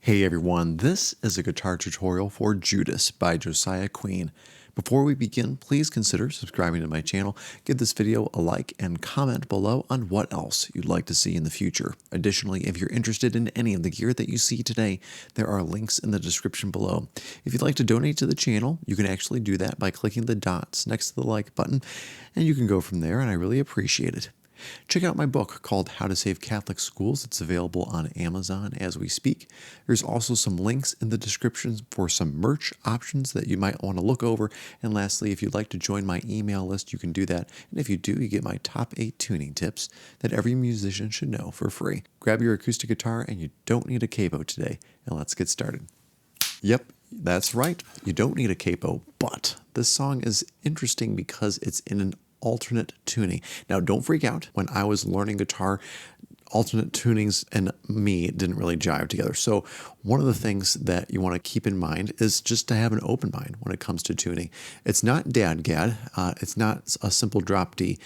Hey everyone, this is a guitar tutorial for Judas by Josiah Queen. Before we begin, please consider subscribing to my channel, give this video a like, and comment below on what else you'd like to see in the future. Additionally, if you're interested in any of the gear that you see today, there are links in the description below. If you'd like to donate to the channel, you can actually do that by clicking the dots next to the like button, and you can go from there, and I really appreciate it. Check out my book called How to Save Catholic Schools. It's available on Amazon as we speak. There's also some links in the description for some merch options that you might want to look over. And lastly, if you'd like to join my email list, you can do that. And if you do, you get my top 8 tuning tips that every musician should know for free. Grab your acoustic guitar and you don't need a capo today. And let's get started. Yep, that's right. You don't need a capo, but this song is interesting because it's in an alternate tuning. Now, don't freak out. When I was learning guitar, alternate tunings and me didn't really jive together. So one of the things that you want to keep in mind is just to have an open mind when it comes to tuning. It's not dadgad. It's not a simple drop D,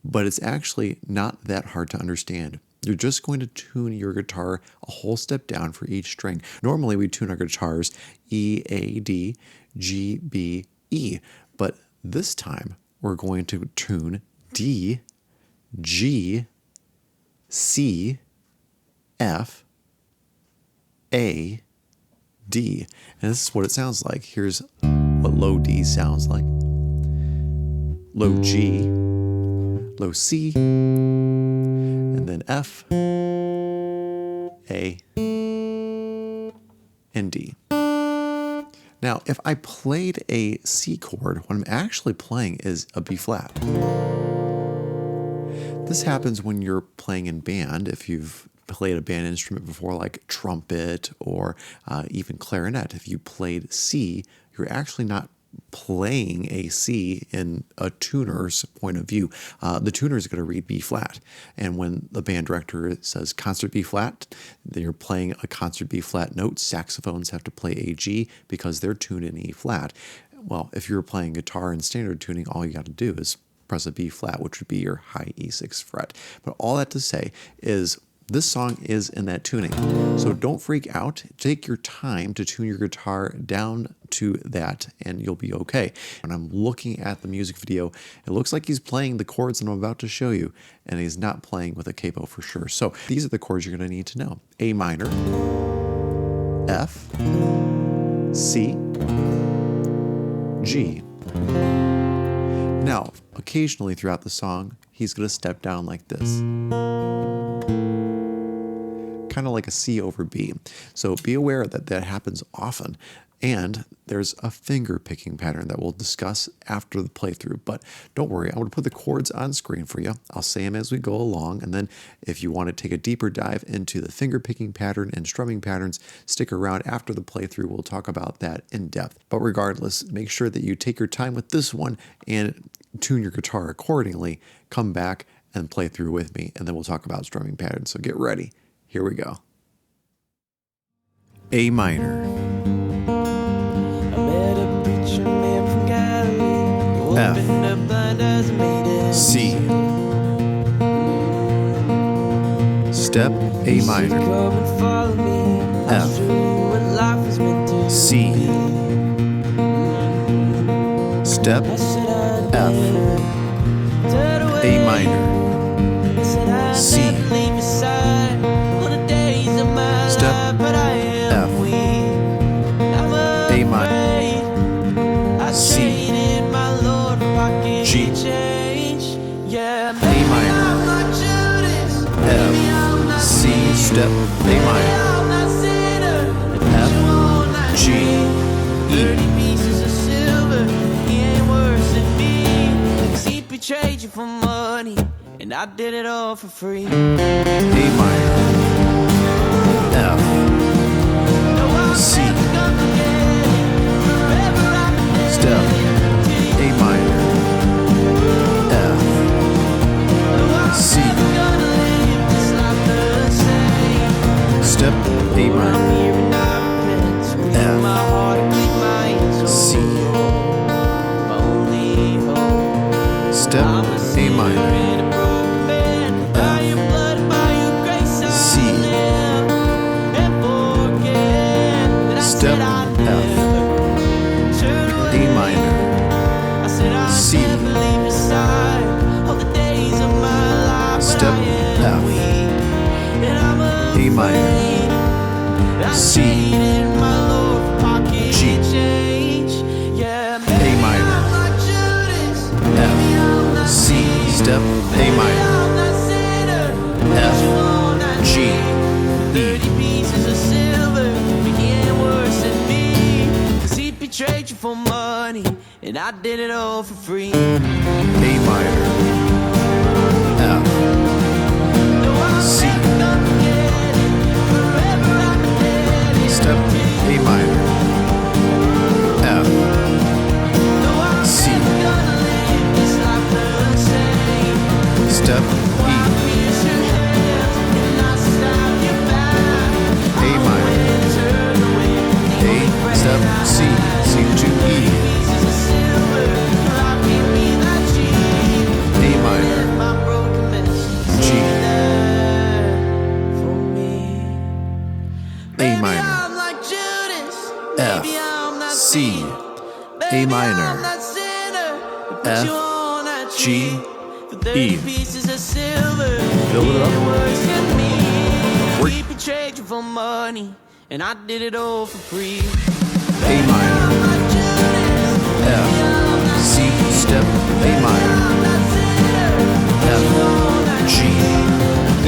but it's actually not that hard to understand. You're just going to tune your guitar a whole step down for each string. Normally, we tune our guitars E, A, D, G, B, E, but this time we're going to tune D, G, C, F, A, D. And this is what it sounds like. Here's what low D sounds like. Low G, low C, and then F, A, and D. Now, if I played a C chord, what I'm actually playing is a B flat. This happens when you're playing in band. If you've played a band instrument before, like trumpet or even clarinet, if you played C, you're actually not playing a C in a tuner's point of view. The tuner is going to read B flat. And when the band director says concert B flat, they're playing a concert B flat note. Saxophones have to play a G because they're tuned in E flat. Well, if you're playing guitar in standard tuning, all you got to do is press a B flat, which would be your high E6 fret. But all that to say is this song is in that tuning. So don't freak out. Take your time to tune your guitar down to that and you'll be okay. When I'm looking at the music video, it looks like he's playing the chords that I'm about to show you, and he's not playing with a capo for sure. So these are the chords you're going to need to know. A minor, F, C, G. Now, occasionally throughout the song, he's going to step down like this. Kind of like a C over B. So be aware that that happens often. And there's a finger picking pattern that we'll discuss after the playthrough. But don't worry, I'm going to put the chords on screen for you. I'll say them as we go along. And then if you want to take a deeper dive into the finger picking pattern and strumming patterns, stick around after the playthrough. We'll talk about that in depth. But regardless, make sure that you take your time with this one and tune your guitar accordingly. Come back and play through with me, and then we'll talk about strumming patterns. So get ready. Here we go. A minor, F, C, step A minor, F, C, step F, A minor, C, step F, A minor, C, G, A minor, F, C, step A minor, F, G, E. Trade you for money, and I did it all for free. A minor, F, C, step A minor, F, C, step A minor, F, C, step A minor, F, C, step F, A minor, C, step F, A minor, C, G, A minor, F, C, step A minor, F, G, E. Trade you for money, and I did it all for free. A minor, F, C, step A minor, F, C, step E, A minor, A, step C, C to E, A minor, G, A minor, F, C, A minor, F, G, E. Build it up. We betrayed you for money, and I did it all for free. A minor, F, C, step A minor, F, G, E,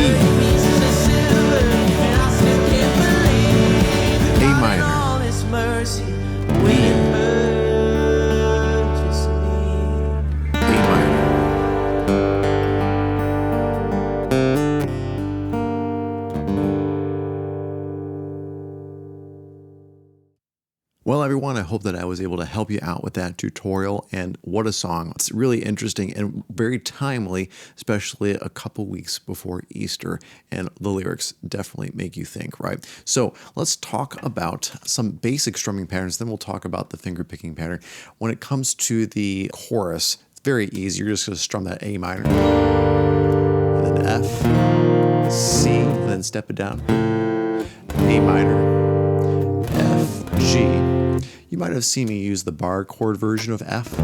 A minor, E, A minor. Well, everyone, I hope that I was able to help you out with that tutorial, and what a song. It's really interesting and very timely, especially a couple weeks before Easter, and the lyrics definitely make you think, right? So let's talk about some basic strumming patterns, then we'll talk about the finger picking pattern. When it comes to the chorus, it's very easy. You're just going to strum that A minor, and then F, C, and then step it down, A minor, F, G. You might have seen me use the bar chord version of F.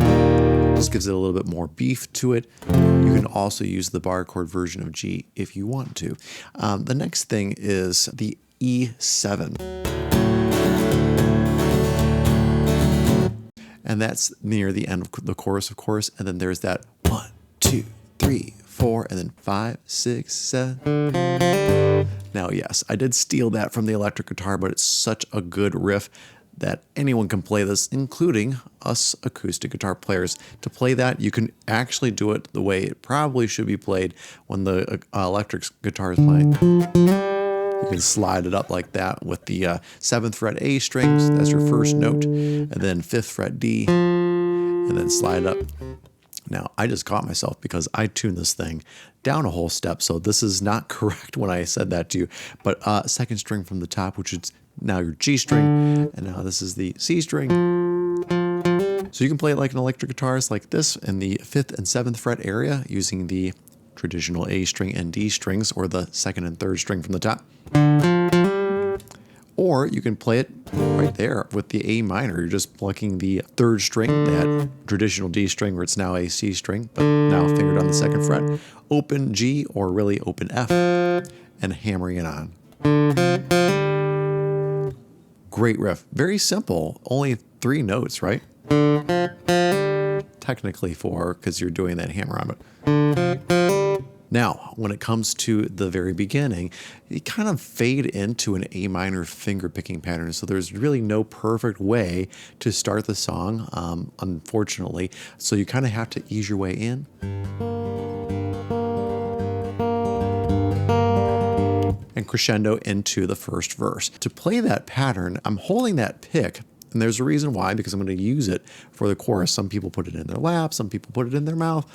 Just gives it a little bit more beef to it. You can also use the bar chord version of G if you want to. The next thing is the E7. And that's near the end of the chorus, of course. And then there's that 1, 2, 3, 4, and then 5, 6, 7. Now, yes, I did steal that from the electric guitar, but it's such a good riff that anyone can play this, including us acoustic guitar players. To play that, you can actually do it the way it probably should be played when the electric guitar is playing. You can slide it up like that with the 7th fret A strings, that's your first note, and then 5th fret D, and then slide up. Now, I just caught myself because I tuned this thing down a whole step, so this is not correct when I said that to you, but 2nd string from the top, which is now your G string, and now this is the C string. So you can play it like an electric guitarist like this in the 5th and 7th fret area using the traditional A string and D strings, or the 2nd and 3rd string from the top. Or you can play it right there with the A minor. You're just plucking the 3rd string, that traditional D string where it's now a C string, but now fingered on the 2nd fret, open G or really open F, and hammering it on. Great riff. Very simple. Only 3 notes, right? Technically 4 because you're doing that hammer on it. Now, when it comes to the very beginning, you kind of fade into an A minor finger picking pattern. So there's really no perfect way to start the song, unfortunately. So you kind of have to ease your way in. And crescendo into the first verse. To play that pattern, I'm holding that pick, and there's a reason why, because I'm going to use it for the chorus. Some people put it in their lap, some people put it in their mouth.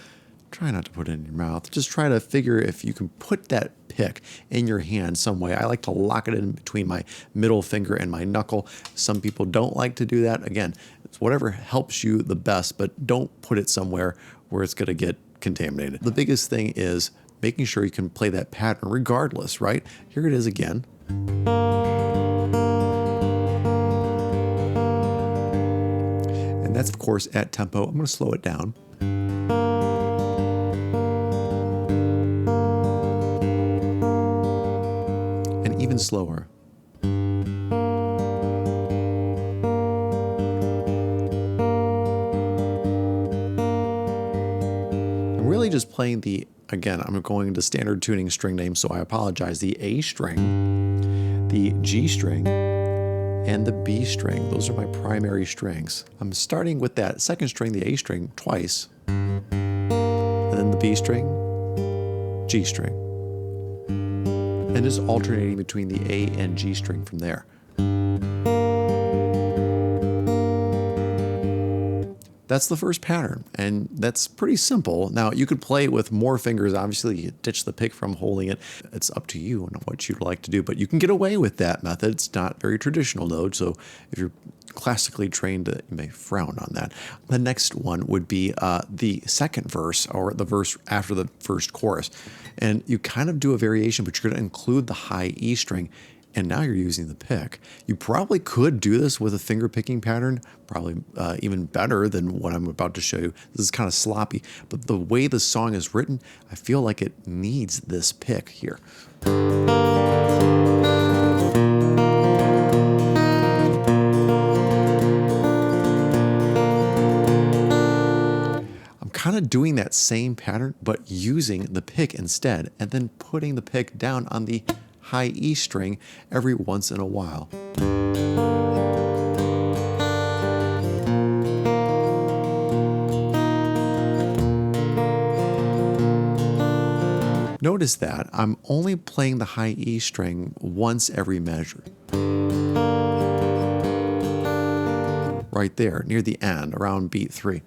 Try not to put it in your mouth. Just try to figure if you can put that pick in your hand some way. I like to lock it in between my middle finger and my knuckle. Some people don't like to do that. Again, it's whatever helps you the best, but don't put it somewhere where it's going to get contaminated. The biggest thing is making sure you can play that pattern regardless, right? Here it is again. that's, of course, at tempo. I'm going to slow it down. And even slower. I'm really just playing the, again, I'm going to standard tuning string names, so I apologize. The A string, the G string, and the B string. Those are my primary strings. I'm starting with that second string, the A string, twice, and then the B string, G string, and just alternating between the A and G string from there. That's the first pattern, and that's pretty simple. Now, you could play it with more fingers. Obviously, you ditch the pick from holding it. It's up to you and what you'd like to do, but you can get away with that method. It's not very traditional, though, so if you're classically trained, you may frown on that. The next one would be the second verse, or the verse after the first chorus. And you kind of do a variation, but you're going to include the high E string, and now you're using the pick. You probably could do this with a finger picking pattern, probably even better than what I'm about to show you. This is kind of sloppy, but the way the song is written, I feel like it needs this pick here. I'm kind of doing that same pattern, but using the pick instead, and then putting the pick down on the high E string every once in a while. Notice that I'm only playing the high E string once every measure. Right there, near the end, around beat 3.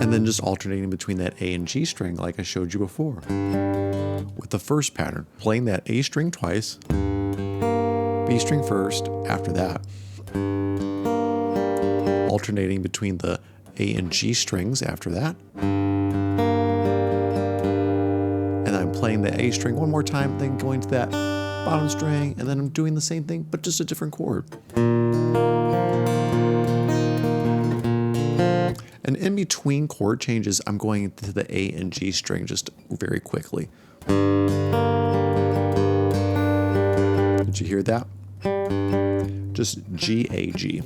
And then just alternating between that A and G string like I showed you before. With the first pattern, playing that A string twice, B string first after that, alternating between the A and G strings after that, and then I'm playing the A string one more time, then going to that bottom string, and then I'm doing the same thing, but just a different chord. And in between chord changes, I'm going to the A and G string just very quickly. Did you hear that? Just G, A, G.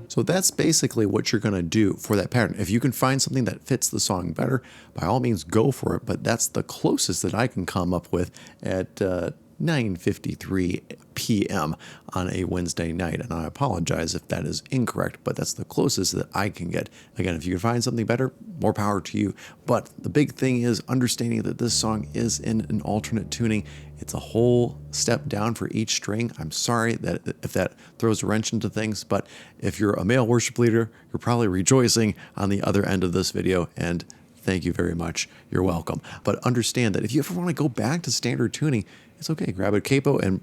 So that's basically what you're going to do for that pattern. If you can find something that fits the song better, by all means go for it, but that's the closest that I can come up with at 9:53 p.m. on a Wednesday night, and I apologize if that is incorrect, but that's the closest that I can get. Again, if you can find something better, more power to you. But the big thing is understanding that this song is in an alternate tuning. It's a whole step down for each string. I'm sorry that if that throws a wrench into things, but if you're a male worship leader, you're probably rejoicing on the other end of this video, and thank you very much. You're welcome. But understand that if you ever want to go back to standard tuning, it's okay. Grab a capo and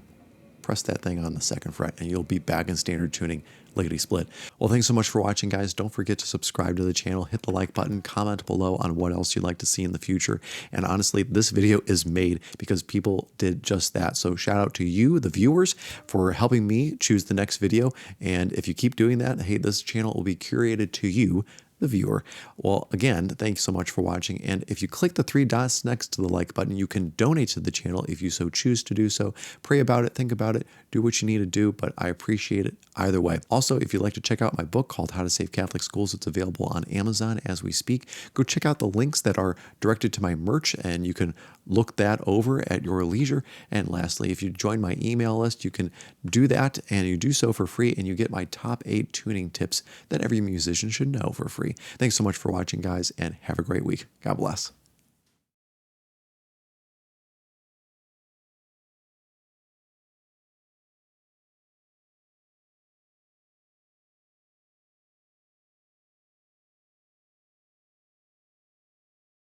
press that thing on the second fret, and you'll be back in standard tuning, lickety split. Well, thanks so much for watching, guys. Don't forget to subscribe to the channel, hit the like button, comment below on what else you'd like to see in the future. And honestly, this video is made because people did just that. So shout out to you, the viewers, for helping me choose the next video. And if you keep doing that, hey, this channel will be curated to you, the viewer. Well, again, thanks so much for watching. And if you click the 3 dots next to the like button, you can donate to the channel if you so choose to do so. Pray about it, think about it, do what you need to do, but I appreciate it either way. Also, if you'd like to check out my book called How to Save Catholic Schools, it's available on Amazon as we speak. Go check out the links that are directed to my merch, and you can look that over at your leisure. And lastly, if you join my email list, you can do that, and you do so for free, and you get my top 8 tuning tips that every musician should know for free. Thanks so much for watching, guys, and have a great week. God bless.